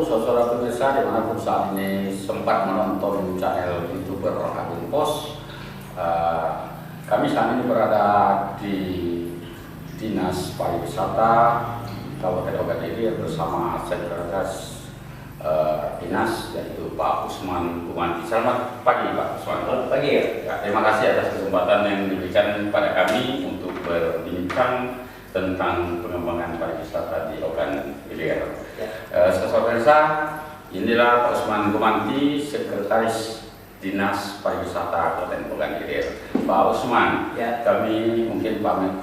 saudara pemirsa dimanapun saat ini sempat menonton channel YouTuber Agung Pos. Kami saat ini berada di Dinas Pariwisata Kabupaten Ogan Ilir bersama Sekretaris Dinas, yaitu Pak Usman Kumanti. Selamat pagi Pak Usman. Selamat pagi ya. Terima kasih atas kesempatan yang diberikan pada kami untuk berbincang tentang pengembangan pariwisata di Ogan Ilir. Saudara pemirsa, inilah Pak Usman Kumanti, Sekretaris Dinas Pariwisata Kabupaten Ogan Ilir. Pak Usman, kami mungkin pamit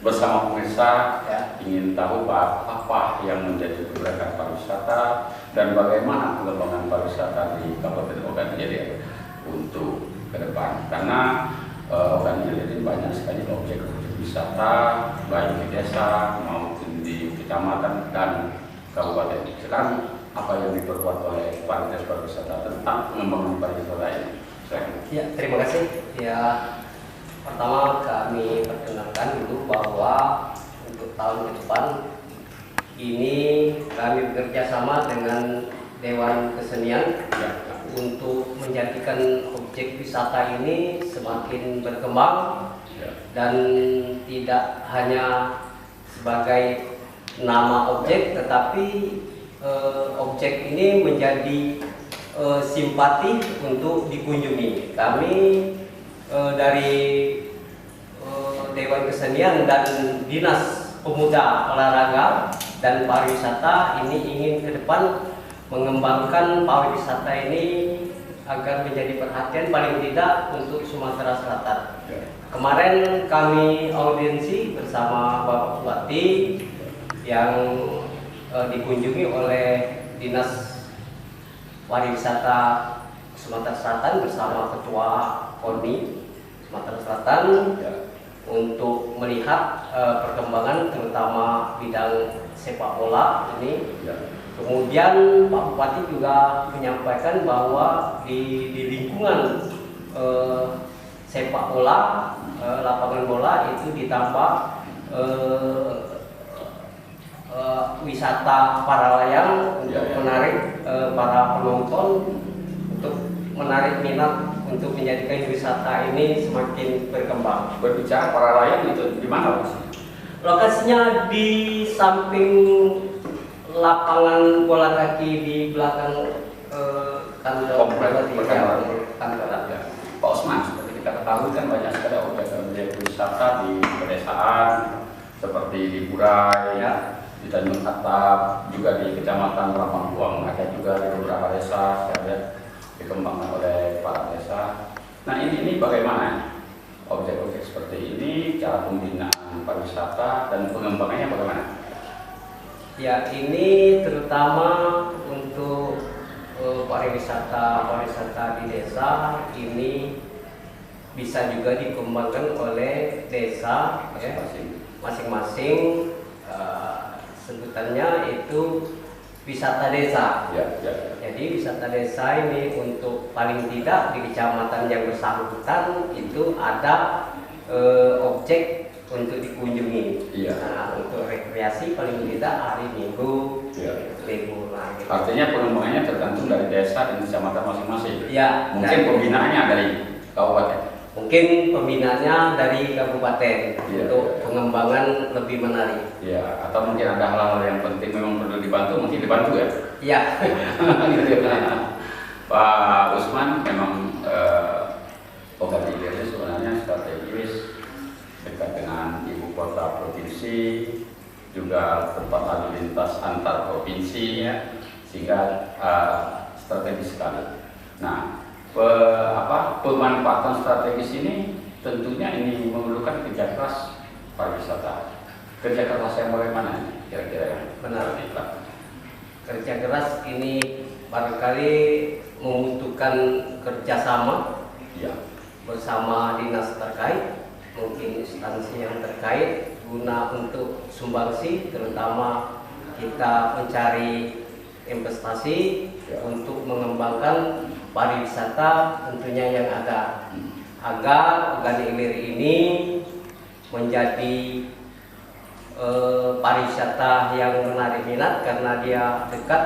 bersama pemirsa ingin tahu Pak, apa yang menjadi pergerakan pariwisata dan bagaimana pengembangan pariwisata di Kabupaten Ogan Ilir untuk ke depan. Karena Ogan Ilir ini banyak sekali objek wisata baik di desa maupun di kecamatan dan kabupaten. Sekarang apa yang diperbuat oleh Dinas Pariwisata tentang pengembangan pariwisata ini? Ya, terima kasih. Ya, pertama kami perkenalkan dulu bahwa untuk tahun ke depan ini kami bekerja sama dengan Dewan Kesenian untuk menjadikan objek wisata ini semakin berkembang dan tidak hanya sebagai nama objek, tetapi objek ini menjadi simpati untuk dikunjungi. Kami dari Dewan Kesenian dan Dinas Pemuda Olahraga dan Pariwisata ini ingin ke depan mengembangkan pariwisata ini agar menjadi perhatian paling tidak untuk Sumatera Selatan. Kemarin kami audiensi bersama Bapak Bupati yang dikunjungi oleh Dinas Pariwisata Sumatera Selatan bersama Ketua KONI Sumatera Selatan untuk melihat perkembangan terutama bidang sepak bola ini. Kemudian Pak Bupati juga menyampaikan bahwa di lingkungan sepak bola, lapangan bola itu ditambah wisata para layang untuk menarik para penonton, untuk menarik minat untuk menjadikan wisata ini semakin berkembang. Berbicara para layang itu di mana Mas? Lokasinya di samping lapangan bola kaki di belakang kantor kantor. Pak Usman, seperti kita ketahui kan banyak sekali objek wisata di pedesaan seperti di Burai, di Tanjung Atap, juga di Kecamatan Ramangkuang, ada juga di beberapa desa dikembangkan oleh para desa. Nah ini bagaimana objek-objek seperti ini, cara pembinaan pariwisata dan pengembangannya bagaimana? Ya, ini terutama untuk pariwisata di desa ini bisa juga dikembangkan oleh desa masing-masing. Sebutannya itu wisata desa. Jadi wisata desa ini untuk paling tidak di kecamatan yang bersangkutan itu ada objek untuk dikunjungi. Nah, untuk rekreasi paling tidak hari Minggu, libur lagi. Artinya pengembangannya tergantung dari desa dan kecamatan masing-masing. Mungkin dari pembinaannya dari kabupaten. Mungkin pembinaannya dari kabupaten untuk pengembangan lebih menarik. Atau mungkin ada hal-hal yang penting memang perlu dibantu, mungkin dibantu ya. Pak Usman, memang Ogan Ilir ini sebenarnya strategis dekat dengan ibu kota provinsi, juga tempat lalu lintas antar provinsi, sehingga strategis sekali. Nah, pemanfaatan strategis ini tentunya ini memerlukan kerja keras pariwisata. Kerja keras yang bagaimana kira-kira yang benar? Kerja keras ini barangkali membutuhkan kerjasama bersama dinas terkait, mungkin instansi yang terkait guna untuk sumbangsi, terutama kita mencari investasi untuk mengembangkan pariwisata tentunya yang ada, agar Ogan Ilir ini menjadi pariwisata yang menarik minat karena dia dekat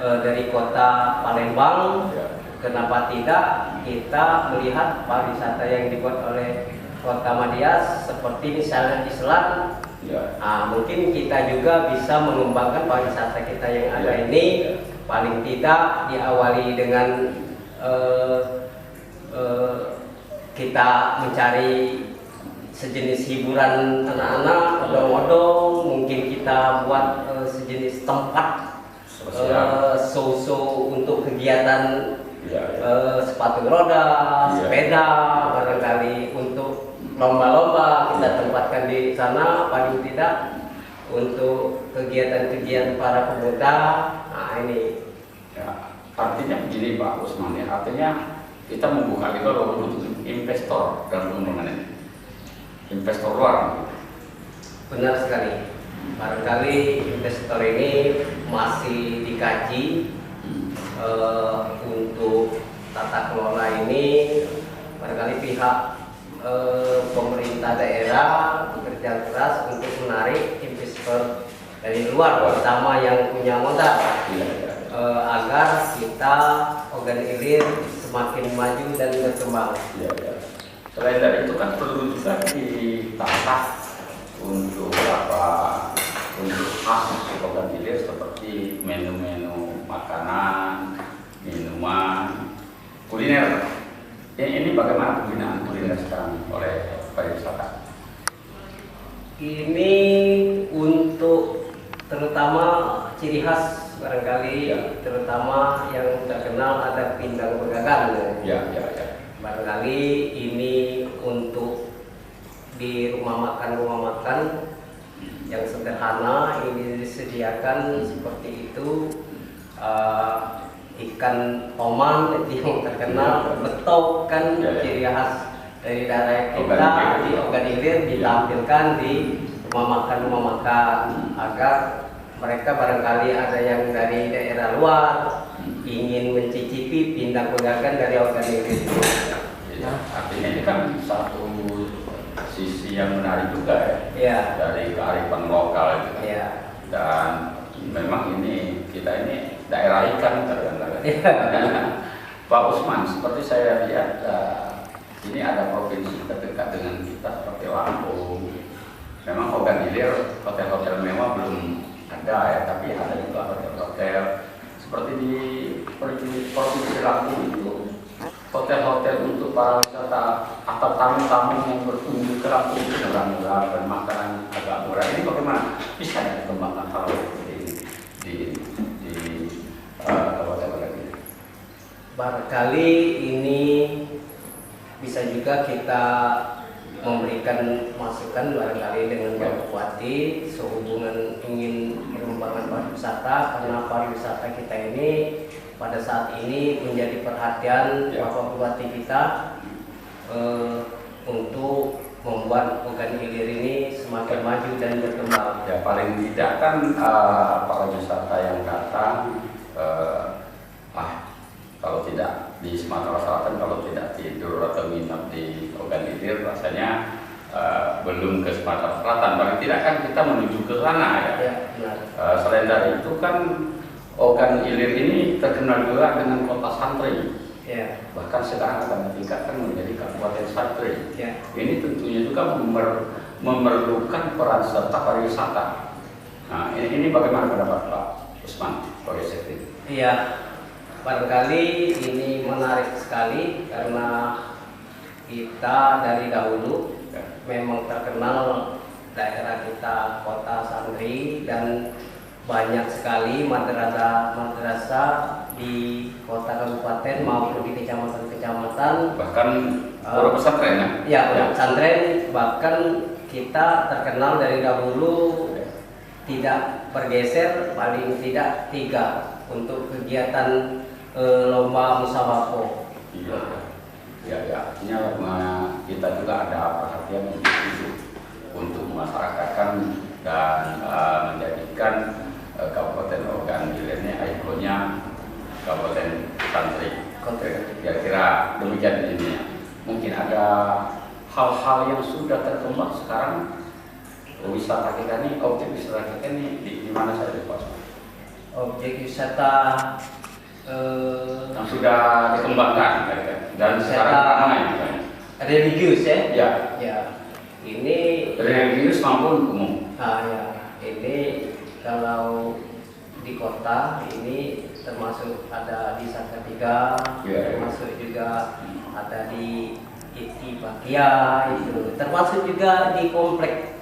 dari kota Palembang. Ya. Kenapa tidak kita melihat pariwisata yang dibuat oleh Kota Madias seperti misalnya Islam. Ya. Nah, mungkin kita juga bisa mengembangkan pariwisata kita yang ada Ya. ini, paling tidak diawali dengan kita mencari sejenis hiburan anak-anak, odong-odong, mungkin kita buat sejenis tempat show-show untuk kegiatan sepatu roda, sepeda, barangkali untuk lomba-lomba kita tempatkan di sana, paling tidak untuk kegiatan-kegiatan para pemuda. Nah ini Ya, artinya begini Pak Usman ya, artinya kita membuka itu untuk investor dalam pengembangan ini, investor luar. benar sekali. Barangkali investor ini masih dikaji untuk tata kelola ini. Barangkali pihak pemerintah daerah bekerja keras untuk menarik investor dari luar, terutama yang punya modal, agar kita Ogan Ilir semakin maju dan berkembang. Selain dari itu kan perlu juga ditata untuk untuk khas Ogan Ilir seperti menu-menu makanan, minuman, kuliner. Ini bagaimana pembinaan kuliner sekarang oleh pariwisata? Ini untuk terutama ciri khas barangkali, terutama yang terkenal ada pindang pegagan. Ya. Barangkali ini untuk di rumah makan yang sederhana ini disediakan seperti itu. Ikan oman itu yang terkenal, betok kan ciri khas dari daerah kita di Ogan Ilir, ditampilkan di rumah makan agar mereka barangkali ada yang dari daerah luar ingin mencicipi pindang pegagan dari Ogan Ilir. Artinya ini kan satu sisi yang menarik juga ya, dari kearifan lokal itu. Dan memang ini kita ini daerah ikan terkenal. Pak Usman, seperti saya lihat ini ada provinsi terdekat dengan kita seperti Lampung. Memang Ogan Ilir hotel-hotel mewah belum ada ya, tapi ada juga hotel-hotel seperti di provinsi Lampung itu, hotel-hotel untuk para wisata atau tamu-tamu yang berkunjung ke Lampung itu murah-murah dan makanan agak murah. Ini bagaimana bisa dikembangkan hal seperti ini di Kabupaten Ogan Ilir? Barangkali ini bisa juga kita memberikan masukan barangkali dengan Pak Bupati sehubungan ingin pengembangan pariwisata, karena pariwisata kita ini pada saat ini menjadi perhatian Bapak Bupati kita untuk membuat Ogan Ilir ini semakin maju dan berkembang. Ya, paling tidak kan pariwisata yang datang kalau tidak di Sumatera Selatan, kalau tidak tidur atau nginap di Ogan Ilir, rasanya belum ke Sumatera Selatan. Paling tidak kan kita menuju ke sana ya. Selain dari itu kan Ogan Ilir ini terkenal juga dengan kota santri. Bahkan sekarang akan ditingkatkan menjadi kabupaten santri. Ini tentunya juga memerlukan peran serta pariwisata. Nah, ini bagaimana pendapat Pak Usman sebagai sekjen? Iya. Barangkali ini menarik sekali karena kita dari dahulu memang terkenal daerah kita kota santri, dan banyak sekali madrasah di kota kabupaten maupun di kecamatan-kecamatan, bahkan pondok pesantren pondok pesantren. Bahkan kita terkenal dari dahulu tidak bergeser, paling tidak 3 untuk kegiatan lomba musabaqah. Artinya kita juga ada perhatian untuk masyarakat dan menjadikan Kabupaten Ogan Ilir ini ikonnya Kabupaten santri. Kira-kira demikian ini. Mungkin ada hal-hal yang sudah terkembang sekarang wisata kita ini, objek wisata kita ini di mana saja Pak? objek wisata yang sudah dikembangkan dan sekarang ramai religius ya? Ya. Ya. Ini religius maupun umum. Ya. Ini kalau di kota ini termasuk ada di Salatiga, termasuk juga ada di Itibakia itu, termasuk juga di komplek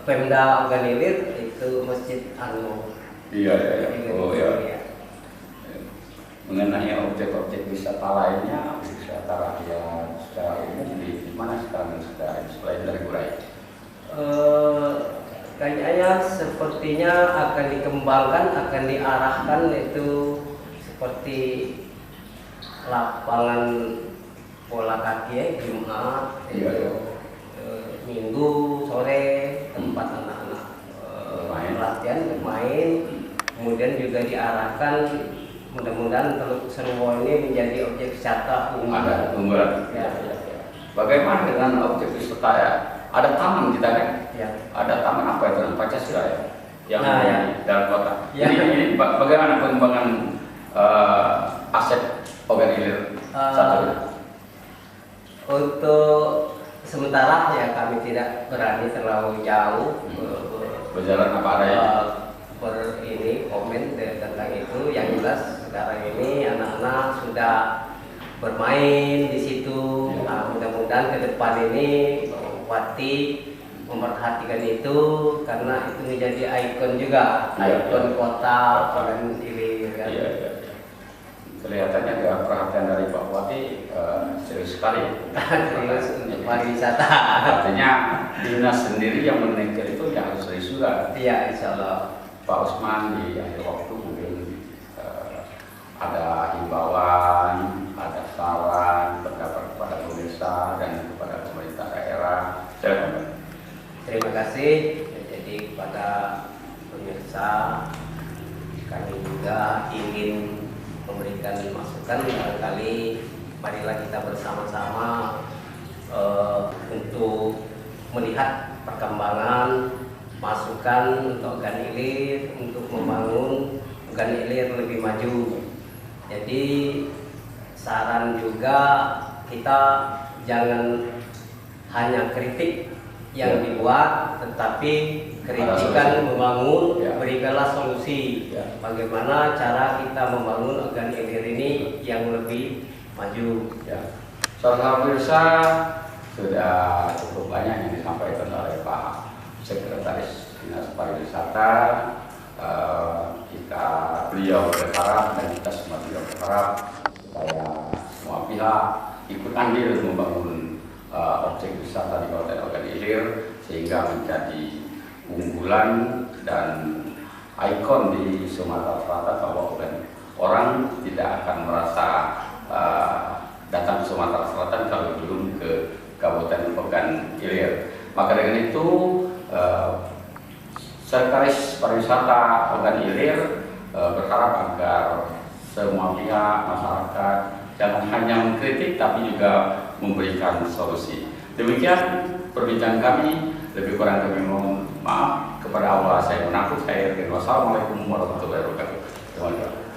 Pemda Oganilir itu Masjid Anur. Iya. Oh ya. Mengenai objek-objek wisata lainnya, wisata rakyat secara umum di mana sekarang selain dari Burai? Kayaknya sepertinya akan dikembangkan, akan diarahkan itu seperti lapangan bola kaki ya, Jumat, Minggu sore tempat anak-anak latihan bermain, kemudian juga diarahkan mudah-mudahan Teluk Seruo ini menjadi objek wisata umum. Ada unggulan. Ya. Bagaimana dengan objek wisata ya? Ada taman kita kan? Ya. Ada taman apa itu? Pancasila ya? Yang ya. di dalam kota. Ya. Ini bagaimana pengembangan aset Oganilir satu? Untuk sementara ya kami tidak berani terlalu jauh berjalan apa adanya. Ini komen tentang itu. Yang jelas sekarang ini anak-anak sudah bermain di situ. Nah, mudah-mudahan ke depan ini Bupati memperhatikan itu karena itu menjadi ikon juga, ikon kota Oganilir kan. Iya. Kelihatannya ada perhatian dari Pak Bupati serius sekali. Serius untuk pariwisata. Artinya dinas sendiri yang meneker itu ya harus serius juga. Iya, insya Allah. Pak Usman di akhir waktu mungkin ada himbauan, ada saran, pendapat kepada pemirsa dan kepada pemerintah daerah. Terima kasih. Jadi kepada pemirsa, kami juga ingin memberikan masukan, barangkali marilah kita bersama-sama untuk melihat perkembangan, masukan untuk Oganilir untuk membangun Oganilir lebih maju. Jadi saran juga kita jangan hanya kritik yang dibuat, tetapi kritikan membangun, berikanlah solusi bagaimana cara kita membangun Oganilir ini yang lebih maju. Saudara pemirsa, sudah cukup banyak yang disampaikan oleh Pak Sekretaris Dinas Pariwisata. Beliau berharap dan kita semua juga berharap supaya semua pihak ikut andil membangun objek wisata di Kabupaten Oganilir sehingga menjadi unggulan dan ikon di Sumatera Selatan bahwa orang tidak akan merasa datang ke Sumatera Selatan kalau belum ke Kabupaten Oganilir. Maka dengan itu Sekretaris Pariwisata Oganilir berharap agar semua pihak masyarakat jangan hanya mengkritik tapi juga memberikan solusi. Demikian perbincangan kami. Lebih kurang kami mohon maaf kepada Allah. Saya mengaku. Wassalamualaikum warahmatullahi wabarakatuh.